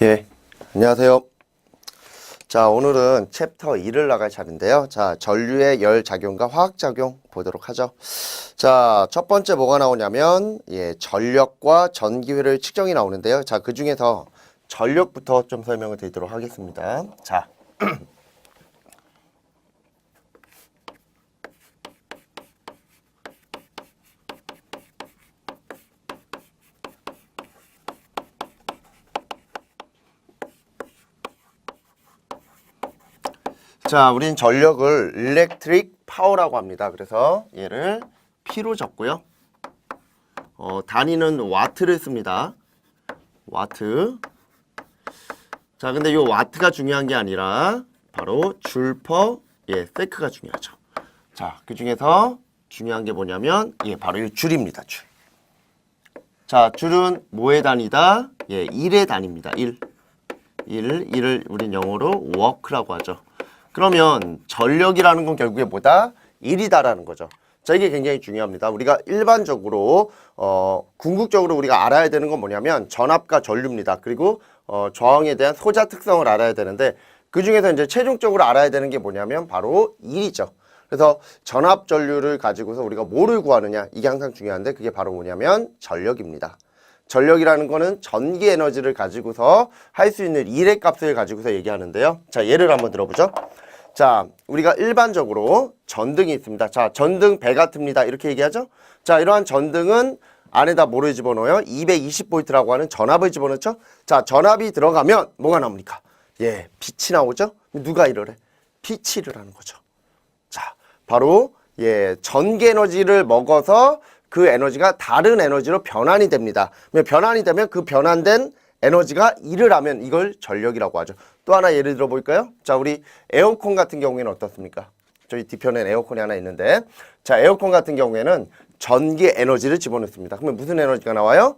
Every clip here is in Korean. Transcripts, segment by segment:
예, 안녕하세요. 자, 오늘은 챕터 2를 나갈 차례인데요. 자, 전류의 열작용과 화학작용 보도록 하죠. 자, 첫 번째 뭐가 나오냐면, 전력과 전기회로의 측정이 나오는데요. 자, 그 중에서 전력부터 좀 설명을 드리도록 하겠습니다. 자. 자, 우린 전력을 electric power라고 합니다. 그래서 얘를 P로 적고요. 단위는 와트를 씁니다. 와트. 자, 근데 이 와트가 중요한 게 아니라 바로 줄퍼 세크가 중요하죠. 자, 그 중에서 중요한 게 뭐냐면 바로 이 줄입니다. 줄. 자, 줄은 뭐의 단위다? 1의 단위입니다. 1을 우린 영어로 work라고 하죠. 그러면 전력이라는 건 결국에 뭐다? 1이다라는 거죠. 자, 이게 굉장히 중요합니다. 우리가 일반적으로 궁극적으로 우리가 알아야 되는 건 뭐냐면 전압과 전류입니다. 그리고 저항에 대한 소자 특성을 알아야 되는데 그 중에서 이제 최종적으로 알아야 되는 게 뭐냐면 바로 1이죠. 그래서 전압 전류를 가지고서 우리가 뭐를 구하느냐 이게 항상 중요한데 그게 바로 뭐냐면 전력입니다. 전력이라는 거는 전기 에너지를 가지고서 할 수 있는 일의 값을 가지고서 얘기하는데요. 자, 예를 한번 들어보죠. 자, 우리가 일반적으로 전등이 있습니다. 자, 전등 배 같습니다. 이렇게 얘기하죠. 자, 이러한 전등은 안에다 뭐를 집어넣어요? 220V라고 하는 전압을 집어넣죠. 자, 전압이 들어가면 뭐가 나옵니까? 빛이 나오죠. 누가 이러래? 빛이 일어나는 거죠. 자, 바로 전기 에너지를 먹어서 그 에너지가 다른 에너지로 변환이 됩니다. 변환이 되면 그 변환된 에너지가 일을 하면 이걸 전력이라고 하죠. 또 하나 예를 들어 볼까요? 자, 우리 에어컨 같은 경우에는 어떻습니까? 저희 뒤편에 에어컨이 하나 있는데 자, 에어컨 같은 경우에는 전기 에너지를 집어넣습니다. 그러면 무슨 에너지가 나와요?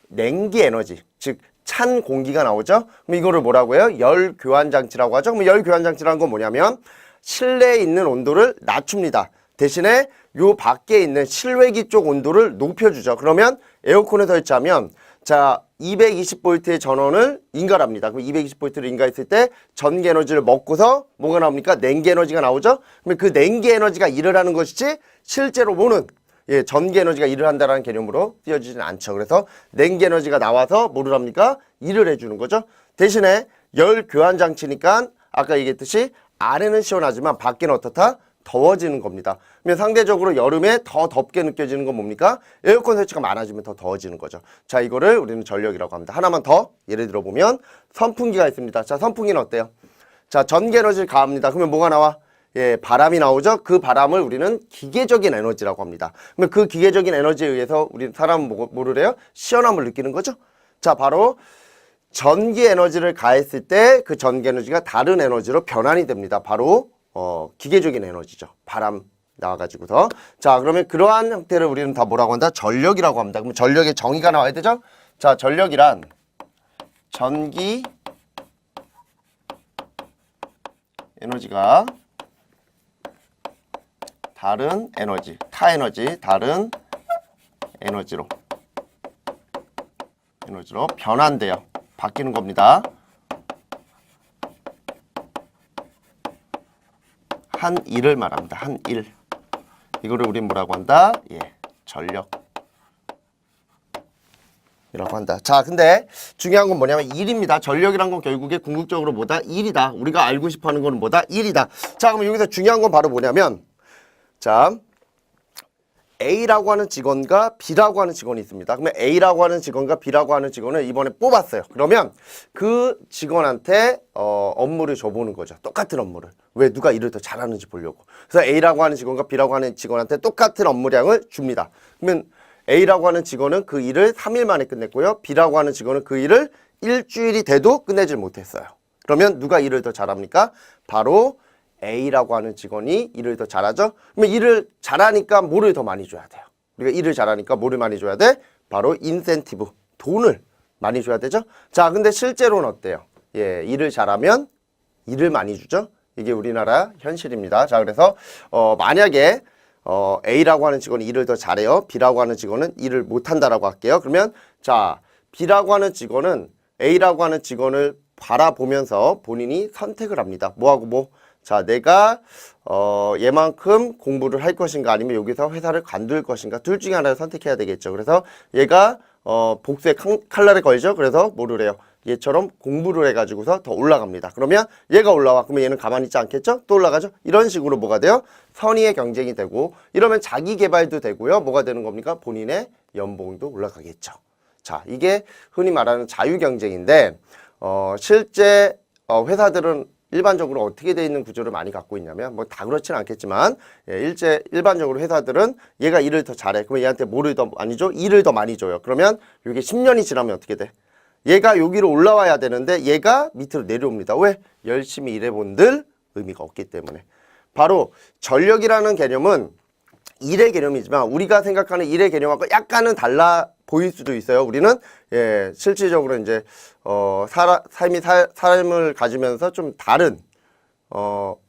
냉기 에너지, 즉 찬 공기가 나오죠. 그럼 이거를 뭐라고 해요? 열 교환 장치라고 하죠. 그럼 열 교환 장치라는 건 뭐냐면 실내에 있는 온도를 낮춥니다. 대신에 요 밖에 있는 실외기 쪽 온도를 높여주죠. 그러면 에어컨에 설치하면 자 220V의 전원을 인가합니다. 그럼 220V를 인가했을 때 전기 에너지를 먹고서 뭐가 나옵니까? 냉기 에너지가 나오죠. 그러면 그 냉기 에너지가 일을 하는 것이지 실제로 뭐는 전기 에너지가 일을 한다는 개념으로 쓰여지지는 않죠. 그래서 냉기 에너지가 나와서 뭐를 합니까? 일을 해주는 거죠. 대신에 열 교환 장치니까 아까 얘기했듯이 안에는 시원하지만 밖에는 어떻다? 더워지는 겁니다. 그러면 상대적으로 여름에 더 덥게 느껴지는 건 뭡니까? 에어컨 설치가 많아지면 더 더워지는 거죠. 자, 이거를 우리는 전력이라고 합니다. 하나만 더 예를 들어 보면 선풍기가 있습니다. 자, 선풍기는 어때요? 자, 전기 에너지를 가합니다. 그러면 뭐가 나와? 바람이 나오죠. 그 바람을 우리는 기계적인 에너지라고 합니다. 그러면 그 기계적인 에너지에 의해서 우리 사람은 뭐를 해요? 시원함을 느끼는 거죠. 자, 바로 전기 에너지를 가했을 때 그 전기 에너지가 다른 에너지로 변환이 됩니다. 바로 기계적인 에너지죠. 바람 나와가지고서. 자, 그러면 그러한 형태를 우리는 다 뭐라고 한다? 전력이라고 합니다. 그럼 전력의 정의가 나와야 되죠? 자, 전력이란 전기 에너지가 다른 에너지, 다른 에너지로 변환돼요. 바뀌는 겁니다. 한 일을 말합니다. 한 일. 이거를 우린 뭐라고 한다? 전력. 이라고 한다. 자, 근데 중요한 건 뭐냐면 일입니다. 전력이란 건 결국에 궁극적으로 뭐다? 일이다. 우리가 알고 싶어 하는 거는 뭐다? 일이다. 자, 그럼 여기서 중요한 건 바로 뭐냐면 자, A라고 하는 직원과 B라고 하는 직원이 있습니다. 그러면 A라고 하는 직원과 B라고 하는 직원을 이번에 뽑았어요. 그러면 그 직원한테 업무를 줘보는 거죠. 똑같은 업무를. 왜 누가 일을 더 잘하는지 보려고. 그래서 A라고 하는 직원과 B라고 하는 직원한테 똑같은 업무량을 줍니다. 그러면 A라고 하는 직원은 그 일을 3일 만에 끝냈고요. B라고 하는 직원은 그 일을 일주일이 돼도 끝내질 못했어요. 그러면 누가 일을 더 잘합니까? 바로 A라고 하는 직원이 일을 더 잘하죠. 그러면 일을 잘하니까 뭐를 더 많이 줘야 돼요? 우리가 일을 잘하니까 뭐를 많이 줘야 돼? 바로 인센티브, 돈을 많이 줘야 되죠. 자, 근데 실제로는 어때요? 일을 잘하면 일을 많이 주죠. 이게 우리나라 현실입니다. 자, 그래서 만약에 A라고 하는 직원이 일을 더 잘해요. B라고 하는 직원은 일을 못한다라고 할게요. 그러면 자, B라고 하는 직원은 A라고 하는 직원을 바라보면서 본인이 선택을 합니다. 뭐하고 뭐? 자, 내가 얘만큼 공부를 할 것인가 아니면 여기서 회사를 관둘 것인가 둘 중에 하나를 선택해야 되겠죠. 그래서 얘가 복수의 칼날에 걸죠. 그래서 뭐를 해요? 얘처럼 공부를 해가지고서 더 올라갑니다. 그러면 얘가 올라와. 그러면 얘는 가만히 있지 않겠죠? 또 올라가죠? 이런 식으로 뭐가 돼요? 선의의 경쟁이 되고 이러면 자기 개발도 되고요. 뭐가 되는 겁니까? 본인의 연봉도 올라가겠죠. 자, 이게 흔히 말하는 자유 경쟁인데 실제 회사들은 일반적으로 어떻게 돼 있는 구조를 많이 갖고 있냐면 뭐 다 그렇지는 않겠지만 일반적으로 회사들은 얘가 일을 더 잘해. 그러면 얘한테 뭐를 더 많이 줘? 일을 더 많이 줘요. 그러면 이게 10년이 지나면 어떻게 돼? 얘가 여기로 올라와야 되는데 얘가 밑으로 내려옵니다. 왜? 열심히 일해본들 의미가 없기 때문에. 바로 전력이라는 개념은 일의 개념이지만 우리가 생각하는 일의 개념하고 약간은 달라 보일 수도 있어요. 우리는 실질적으로 이제 삶을 가지면서 좀 다른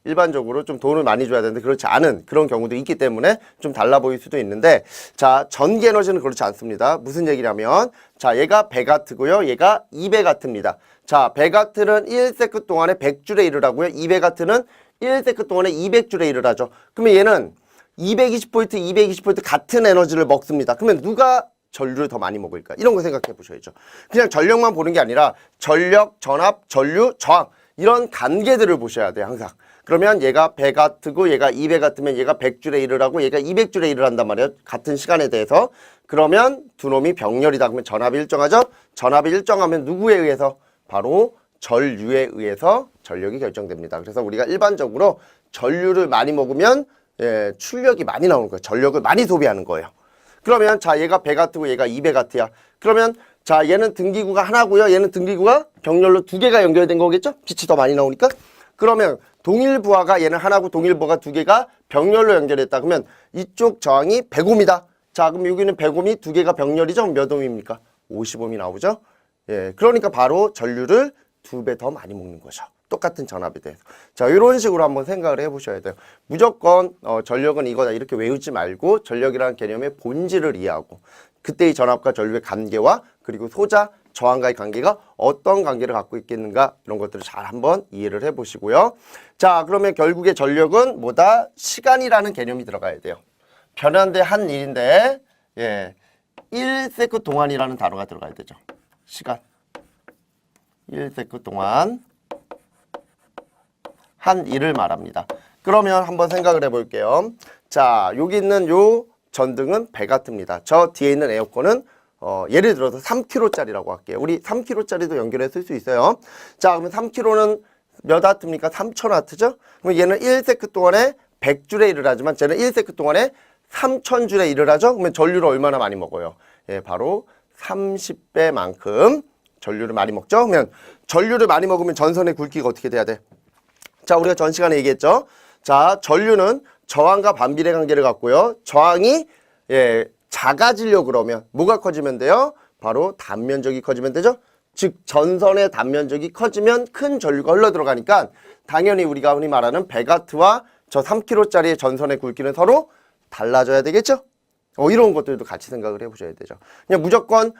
일반적으로 좀 돈을 많이 줘야 되는데 그렇지 않은 그런 경우도 있기 때문에 좀 달라 보일 수도 있는데 자, 전기에너지는 그렇지 않습니다. 무슨 얘기냐면 자, 얘가 100W고요. 얘가 200W입니다. 자, 100W는 1세크 동안에 100줄의 일을 하고요. 200W는 1세크 동안에 200줄의 일을 하죠. 그러면 얘는 220V, 220V 같은 에너지를 먹습니다. 그러면 누가 전류를 더 많이 먹을까? 이런 거 생각해 보셔야죠. 그냥 전력만 보는 게 아니라 전력, 전압, 전류, 저항 이런 관계들을 보셔야 돼요. 항상. 그러면 얘가 100W고 얘가 200W면 얘가 100줄의 일을 하고 얘가 200줄의 일을 한단 말이에요. 같은 시간에 대해서. 그러면 두 놈이 병렬이다. 그러면 전압이 일정하죠? 전압이 일정하면 누구에 의해서? 바로 전류에 의해서 전력이 결정됩니다. 그래서 우리가 일반적으로 전류를 많이 먹으면 출력이 많이 나오는 거예요. 전력을 많이 소비하는 거예요. 그러면 자, 얘가 100W고 얘가 200W야. 그러면 자, 얘는 등기구가 하나고요. 얘는 등기구가 병렬로 두 개가 연결된 거겠죠? 빛이 더 많이 나오니까. 그러면 동일부하가 얘는 하나고 동일부하가 두 개가 병렬로 연결했다. 그러면 이쪽 저항이 100ohm이다. 자, 그럼 여기는 100ohm이 두 개가 병렬이죠? 몇 ohm입니까? 50ohm이 나오죠? 그러니까 바로 전류를 2배 더 많이 먹는 거죠. 똑같은 전압에 대해서. 자, 이런 식으로 한번 생각을 해보셔야 돼요. 무조건 전력은 이거다 이렇게 외우지 말고 전력이라는 개념의 본질을 이해하고 그때의 전압과 전류의 관계와 그리고 소자, 저항과의 관계가 어떤 관계를 갖고 있겠는가 이런 것들을 잘 한번 이해를 해보시고요. 자, 그러면 결국에 전력은 뭐다? 시간이라는 개념이 들어가야 돼요. 변환대 한 일인데 1세크 동안이라는 단어가 들어가야 되죠. 시간. 1세크 동안 한 일을 말합니다. 그러면 한번 생각을 해볼게요. 자, 여기 있는 요 전등은 100W입니다. 저 뒤에 있는 에어컨은 예를 들어서 3kg짜리라고 할게요. 우리 3kg짜리도 연결해 쓸 수 있어요. 자, 그러면 3kg는 몇 W입니까? 3000W죠? 그럼 얘는 1세크 동안에 100줄의 일을 하지만 쟤는 1세크 동안에 3000줄의 일을 하죠? 그러면 전류를 얼마나 많이 먹어요? 바로 30배만큼 전류를 많이 먹죠? 그러면 전류를 많이 먹으면 전선의 굵기가 어떻게 돼야 돼? 자, 우리가 전 시간에 얘기했죠? 자, 전류는 저항과 반비례 관계를 갖고요. 저항이 작아지려고 그러면 뭐가 커지면 돼요? 바로 단면적이 커지면 되죠? 즉 전선의 단면적이 커지면 큰 전류가 흘러 들어가니까 당연히 우리가 흔히 말하는 100W와 저 3kg짜리의 전선의 굵기는 서로 달라져야 되겠죠? 이런 것들도 같이 생각을 해보셔야 되죠. 그냥 무조건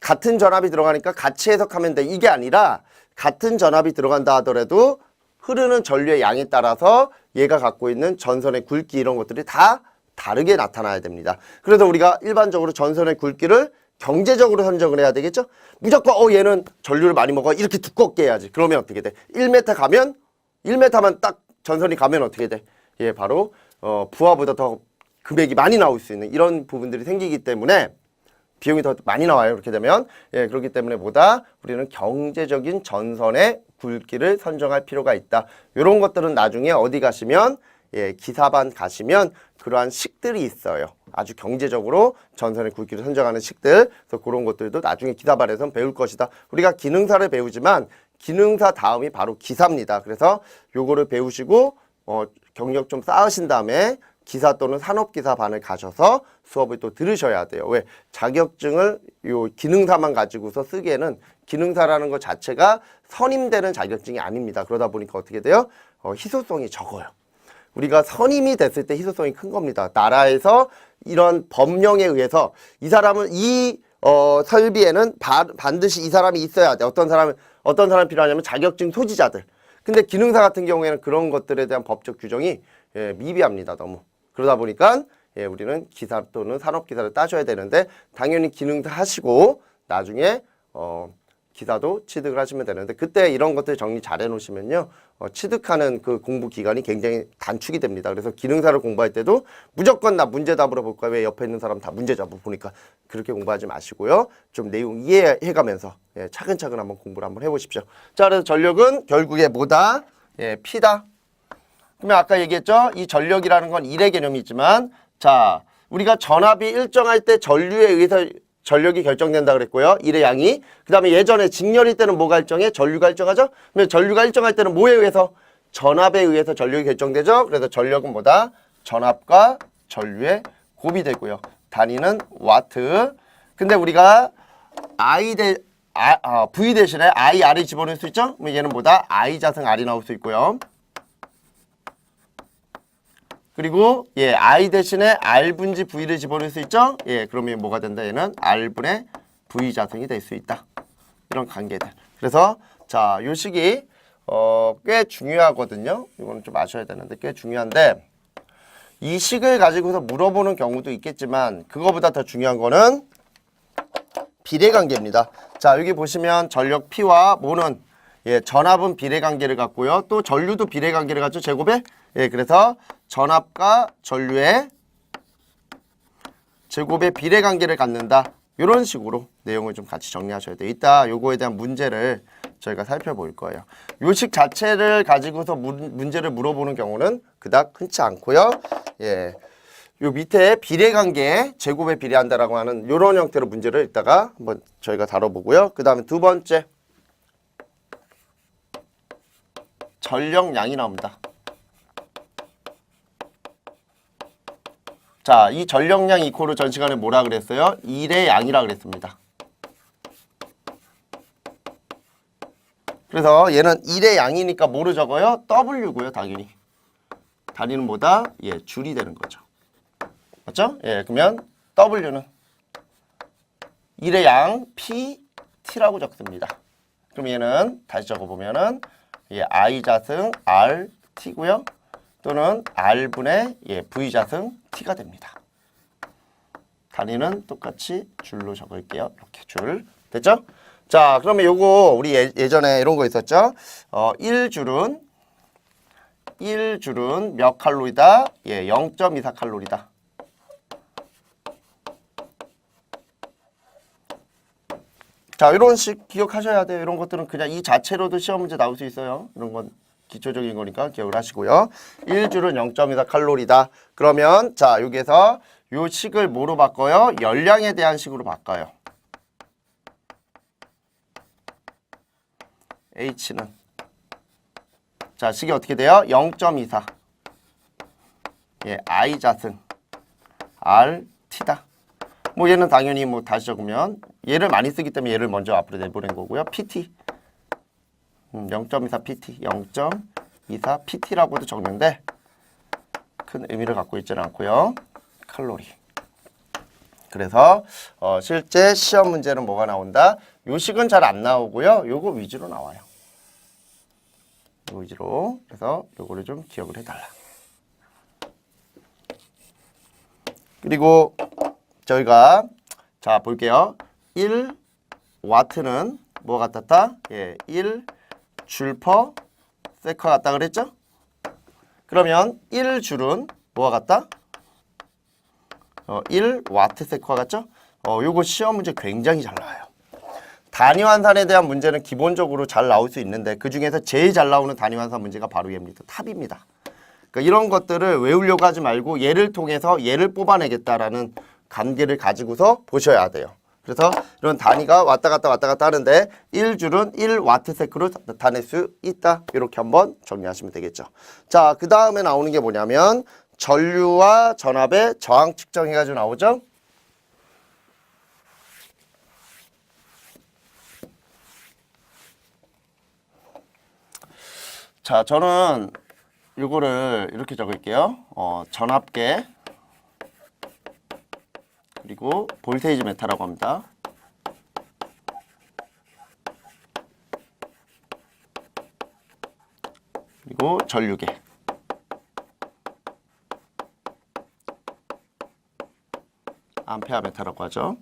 같은 전압이 들어가니까 같이 해석하면 돼. 이게 아니라 같은 전압이 들어간다 하더라도 흐르는 전류의 양에 따라서 얘가 갖고 있는 전선의 굵기 이런 것들이 다 다르게 나타나야 됩니다. 그래서 우리가 일반적으로 전선의 굵기를 경제적으로 선정을 해야 되겠죠? 무조건 얘는 전류를 많이 먹어 이렇게 두껍게 해야지. 그러면 어떻게 돼? 1m 가면 1m만 딱 전선이 가면 어떻게 돼? 바로 부하보다 더 금액이 많이 나올 수 있는 이런 부분들이 생기기 때문에 비용이 더 많이 나와요. 그렇게 되면 그렇기 때문에 보다 우리는 경제적인 전선의 굵기를 선정할 필요가 있다. 이런 것들은 나중에 어디 가시면 기사반 가시면 그러한 식들이 있어요. 아주 경제적으로 전선의 굵기를 선정하는 식들. 그래서 그런 것들도 나중에 기사반에선 배울 것이다. 우리가 기능사를 배우지만 기능사 다음이 바로 기사입니다. 그래서 요거를 배우시고 경력 좀 쌓으신 다음에 기사 또는 산업기사반을 가셔서 수업을 또 들으셔야 돼요. 왜? 자격증을 요 기능사만 가지고서 쓰기에는 기능사라는 것 자체가 선임되는 자격증이 아닙니다. 그러다 보니까 어떻게 돼요? 희소성이 적어요. 우리가 선임이 됐을 때 희소성이 큰 겁니다. 나라에서 이런 법령에 의해서 이 사람은 이 설비에는 반드시 이 사람이 있어야 돼. 어떤 사람이 필요하냐면 자격증 소지자들. 근데 기능사 같은 경우에는 그런 것들에 대한 법적 규정이 미비합니다. 너무. 그러다 보니까 우리는 기사 또는 산업기사를 따셔야 되는데 당연히 기능사 하시고 나중에 기사도 취득을 하시면 되는데 그때 이런 것들 정리 잘 해놓으시면요. 취득하는 그 공부 기간이 굉장히 단축이 됩니다. 그래서 기능사를 공부할 때도 무조건 나 문제답으로 볼 거야. 왜 옆에 있는 사람 다 문제잡으로 보니까 그렇게 공부하지 마시고요. 좀 내용 이해해가면서 차근차근 한번 공부를 한번 해보십시오. 자, 그래서 전력은 결국에 뭐다? P다. 그러면 아까 얘기했죠? 이 전력이라는 건 일의 개념이지만 자, 우리가 전압이 일정할 때 전류에 의해서 전력이 결정된다 그랬고요. 일의 양이. 그 다음에 예전에 직렬일 때는 뭐가 일정해? 전류가 일정하죠? 그러면 전류가 일정할 때는 뭐에 의해서? 전압에 의해서 전력이 결정되죠? 그래서 전력은 뭐다? 전압과 전류의 곱이 되고요. 단위는 와트. 근데 우리가 V 대신에 IR을 집어넣을 수 있죠? 그럼 얘는 뭐다? I 자승 R이 나올 수 있고요. 그리고 I 대신에 R분지 V를 집어넣을 수 있죠? 그러면 뭐가 된다? 얘는 R분의 V 자승이 될 수 있다. 이런 관계들. 그래서 자, 요 식이 꽤 중요하거든요. 이거는 좀 아셔야 되는데 꽤 중요한데 이 식을 가지고서 물어보는 경우도 있겠지만 그거보다 더 중요한 거는 비례관계입니다. 자, 여기 보시면 전력 P와 뭐는 전압은 비례관계를 갖고요. 또 전류도 비례관계를 갖죠. 제곱에. 그래서 전압과 전류의 제곱의 비례관계를 갖는다. 이런 식으로 내용을 좀 같이 정리하셔야 돼요. 이따 요거에 대한 문제를 저희가 살펴볼 거예요. 요 식 자체를 가지고서 문제를 물어보는 경우는 그닥 흔치 않고요. 요 밑에 비례관계 제곱에 비례한다라고 하는 요런 형태로 문제를 이따가 한번 저희가 다뤄보고요. 그 다음에 두 번째 전력량이 나옵니다. 자, 이 전력량 이코르 전 시간에 뭐라 그랬어요? 일의 양이라 그랬습니다. 그래서 얘는 일의 양이니까 뭐로 적어요? W고요, 당연히. 단위는 뭐다? 줄이 되는 거죠. 맞죠? 그러면 W는 일의 양 PT라고 적습니다. 그럼 얘는 다시 적어보면은 I 자승 R T고요. 또는 R분의 V 자승 T가 됩니다. 단위는 똑같이 줄로 적을게요. 이렇게 줄. 됐죠? 자, 그러면 요거 우리 예전에 이런 거 있었죠? 1줄은 몇 칼로리다? 0.24 칼로리다. 자, 이런 식 기억하셔야 돼요. 이런 것들은 그냥 이 자체로도 시험 문제 나올 수 있어요. 이런 건 기초적인 거니까 기억을 하시고요. 1줄은 0.24 칼로리다. 그러면 자, 여기에서 요 식을 뭐로 바꿔요? 열량에 대한 식으로 바꿔요. H는 자, 식이 어떻게 돼요? 0.24 I 자승 R T다. 뭐 얘는 당연히 뭐 다시 적으면 얘를 많이 쓰기 때문에 얘를 먼저 앞으로 내보낸 거고요. PT 0.24 PT 0.24 PT라고도 적는데 큰 의미를 갖고 있지는 않고요. 칼로리. 그래서 실제 시험 문제는 뭐가 나온다? 요 식은 잘 안 나오고요. 요거 위주로 나와요. 요 위주로. 그래서 요거를 좀 기억을 해달라. 그리고 저희가 자 볼게요. 1와트는 뭐 같았다? 1줄 퍼 세커 같다 그랬죠? 그러면 1줄은 뭐와 같다? 1와트 세커 같죠? 요거 시험 문제 굉장히 잘 나와요. 단위 환산에 대한 문제는 기본적으로 잘 나올 수 있는데 그 중에서 제일 잘 나오는 단위 환산 문제가 바로 얘입니다. 탑입니다. 그러니까 이런 것들을 외우려고 하지 말고 얘를 통해서 얘를 뽑아내겠다라는 관계를 가지고서 보셔야 돼요. 그래서 이런 단위가 왔다 갔다 하는데 1줄은 1와트세크로 나타낼 수 있다. 이렇게 한번 정리하시면 되겠죠. 자, 그 다음에 나오는 게 뭐냐면 전류와 전압의 저항 측정해가지고 나오죠. 자, 저는 요거를 이렇게 적을게요. 전압계 그리고 볼테이지 메타라고 합니다. 그리고 전류계. 암페어 메타라고 하죠.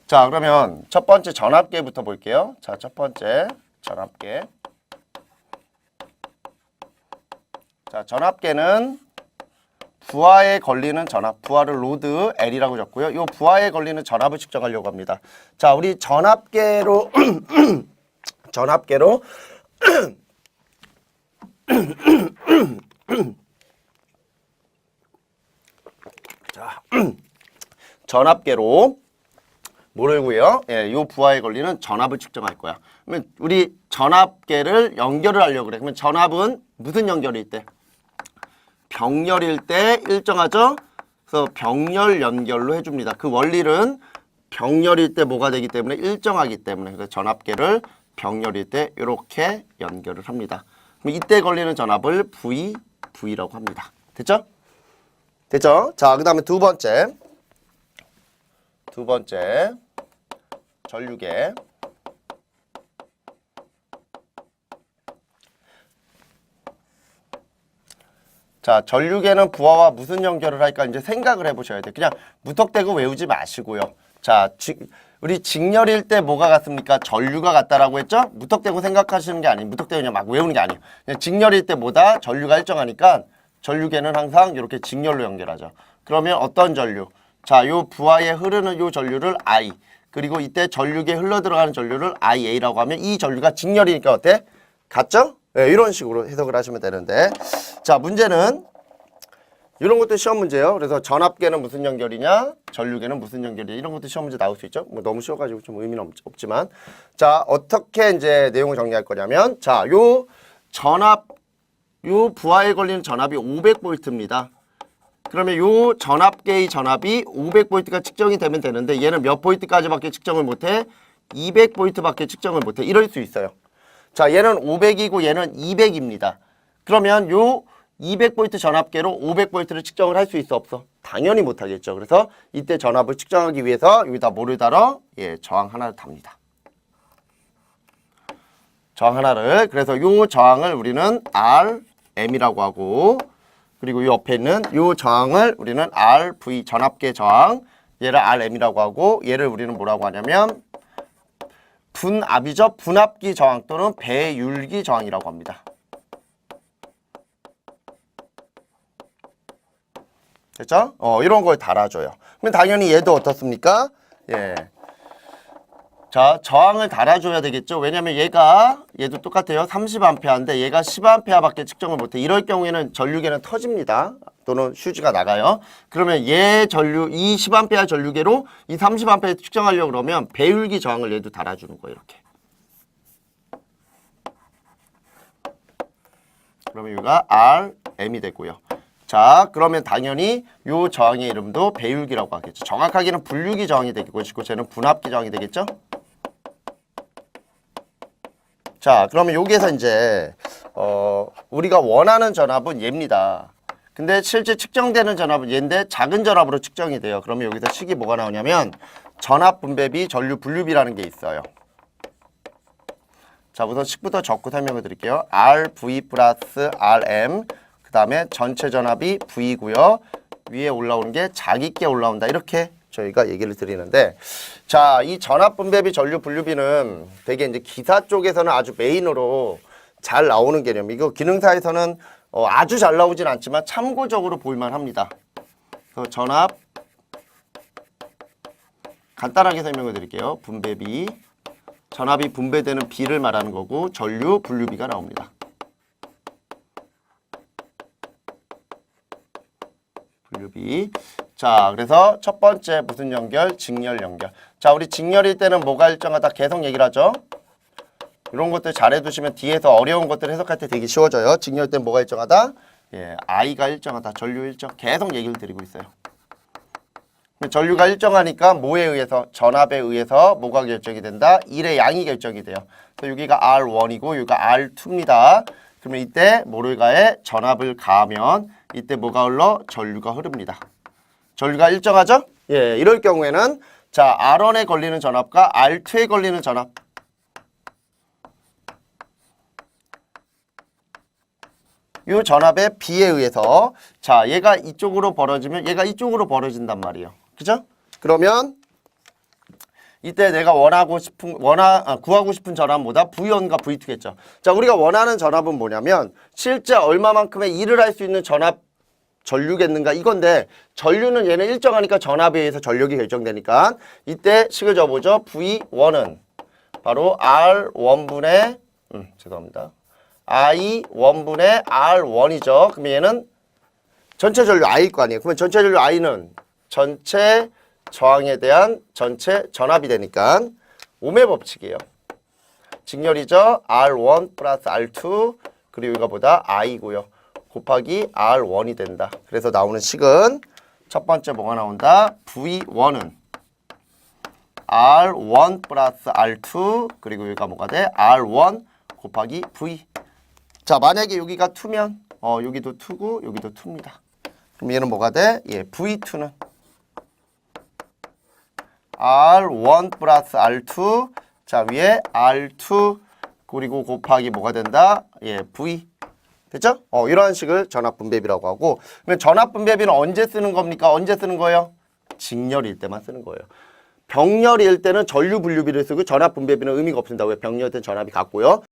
자, 그러면 첫 번째 전압계부터 볼게요. 자, 첫 번째 전압계. 자, 전압계는 부하에 걸리는 전압, 부하를 로드 L이라고 적고요. 이 부하에 걸리는 전압을 측정하려고 합니다. 자, 우리 전압계로 전압계로 자, 전압계로 뭐를 구해요? 예, 요 부하에 걸리는 전압을 측정할 거야. 그러면 우리 전압계를 연결을 하려고 그래. 그러면 전압은 무슨 연결일 때? 병렬일 때 일정하죠? 그래서 병렬 연결로 해줍니다. 그 원리는 병렬일 때 뭐가 되기 때문에 일정하기 때문에 그래서 전압계를 병렬일 때 이렇게 연결을 합니다. 그럼 이때 걸리는 전압을 V라고 합니다. 됐죠? 됐죠? 자, 그 다음에 두 번째 전류계. 자, 전류계는 부하와 무슨 연결을 할까 이제 생각을 해보셔야 돼요. 그냥 무턱대고 외우지 마시고요. 자, 우리 직렬일 때 뭐가 같습니까? 전류가 같다라고 했죠? 무턱대고 생각하시는 게 아니에요. 무턱대고 그냥 막 외우는 게 아니에요. 그냥 직렬일 때 뭐다? 전류가 일정하니까 전류계는 항상 이렇게 직렬로 연결하죠. 그러면 어떤 전류? 자, 요 부하에 흐르는 요 전류를 I, 그리고 이때 전류계에 흘러 들어가는 전류를 IA라고 하면 이 전류가 직렬이니까 어때? 같죠? 네, 이런 식으로 해석을 하시면 되는데, 자, 문제는 이런 것도 시험 문제예요. 그래서 전압계는 무슨 연결이냐, 전류계는 무슨 연결이냐, 이런 것도 시험 문제 나올 수 있죠. 뭐 너무 쉬워가지고 좀 의미는 없지만, 자, 어떻게 이제 내용을 정리할 거냐면, 자, 요 전압, 요 부하에 걸리는 전압이 500V입니다. 그러면 요 전압계의 전압이 500V가 측정이 되면 되는데 얘는 몇 V까지밖에 측정을 못해? 200V밖에 측정을 못해. 이럴 수 있어요. 자, 얘는 500이고 얘는 200입니다. 그러면 요 200V 전압계로 500V를 측정을 할 수 있어 없어? 당연히 못하겠죠. 그래서 이때 전압을 측정하기 위해서 여기다 뭐를 달아? 예, 저항 하나를 답니다. 저항 하나를. 그래서 요 저항을 우리는 RM이라고 하고, 그리고 이 옆에 있는 이 저항을 우리는 RV, 전압계 저항, 얘를 RM이라고 하고, 얘를 우리는 뭐라고 하냐면 분압이죠. 분압기 저항 또는 배율기 저항이라고 합니다. 됐죠? 이런 걸 달아줘요. 그럼 당연히 얘도 어떻습니까? 예. 자, 저항을 달아줘야 되겠죠. 왜냐면 얘도 똑같아요. 30A인데 얘가 10A밖에 측정을 못해. 이럴 경우에는 전류계는 터집니다. 또는 휴지가 나가요. 그러면 얘 전류, 이 10A 전류계로 이 30A 측정하려고 그러면 배율기 저항을 얘도 달아주는 거예요. 이렇게. 그러면 여기가 RM이 되고요. 자, 그러면 당연히 요 저항의 이름도 배율기라고 하겠죠. 정확하게는 분류기 저항이 되겠고, 쟤는 분압기 저항이 되겠죠. 자, 그러면 여기에서 이제 우리가 원하는 전압은 얘입니다. 근데 실제 측정되는 전압은 얘인데 작은 전압으로 측정이 돼요. 그러면 여기서 식이 뭐가 나오냐면 전압 분배비 전류 분류비라는 게 있어요. 자, 우선 식부터 적고 설명을 드릴게요. RV 플러스 RM, 그 다음에 전체 전압이 V고요. 위에 올라오는 게 자기께 올라온다. 이렇게 저희가 얘기를 드리는데, 자, 이 전압 분배비 전류 분류비는 되게 이제 기사 쪽에서는 아주 메인으로 잘 나오는 개념. 이거 기능사에서는 아주 잘 나오진 않지만 참고적으로 볼만 합니다. 그래서 전압 간단하게 설명을 드릴게요. 분배비, 전압이 분배되는 비를 말하는 거고 전류 분류비가 나옵니다. 분류비. 자, 그래서 첫 번째 무슨 연결? 직렬 연결. 자, 우리 직렬일 때는 뭐가 일정하다 계속 얘기를 하죠. 이런 것들 잘해두시면 뒤에서 어려운 것들 해석할 때 되게 쉬워져요. 직렬일 때는 뭐가 일정하다? 예, I가 일정하다. 전류 일정. 계속 얘기를 드리고 있어요. 전류가 일정하니까 뭐에 의해서? 전압에 의해서 뭐가 결정이 된다? 1의 양이 결정이 돼요. 그래서 여기가 R1이고 여기가 R2입니다. 그러면 이때 뭐를 가해? 전압을 가하면 이때 뭐가 흘러? 전류가 흐릅니다. 전류가 일정하죠? 예, 이럴 경우에는 자, R1에 걸리는 전압과 R2에 걸리는 전압 요 전압의 B에 의해서 자, 얘가 이쪽으로 벌어지면 얘가 이쪽으로 벌어진단 말이에요. 그죠? 그러면 이때 내가 구하고 싶은 전압보다 V1과 V2겠죠. 자, 우리가 원하는 전압은 뭐냐면 실제 얼마만큼의 일을 할 수 있는 전압 전류겠는가 이건데 전류는 얘는 일정하니까 전압에 의해서 전력이 결정되니까 이때 식을 줘보죠. V1은 바로 R1분의 죄송합니다. I1분의 R1이죠. 그러면 얘는 전체 전류 I일 거 아니에요. 그러면 전체 전류 I는 전체 저항에 대한 전체 전압이 되니까 오음의 법칙이에요. 직렬이죠. R1 플러스 R2 그리고 이거 보다 I고요. 곱하기 R1이 된다. 그래서 나오는 식은 첫 번째 뭐가 나온다? V1은 R1 플러스 R2 그리고 여기가 뭐가 돼? R1 곱하기 V. 자, 만약에 여기가 2면 여기도 2고 여기도 2입니다. 그럼 얘는 뭐가 돼? 예, V2는 R1 플러스 R2 자, 위에 R2 그리고 곱하기 뭐가 된다? 예, V. 됐죠? 이러한 식을 전압분배비라고 하고 그러면 전압분배비는 언제 쓰는 겁니까? 언제 쓰는 거예요? 직렬일 때만 쓰는 거예요. 병렬일 때는 전류 분류비를 쓰고 전압분배비는 의미가 없습니다. 왜? 병렬일 때는 전압이 같고요.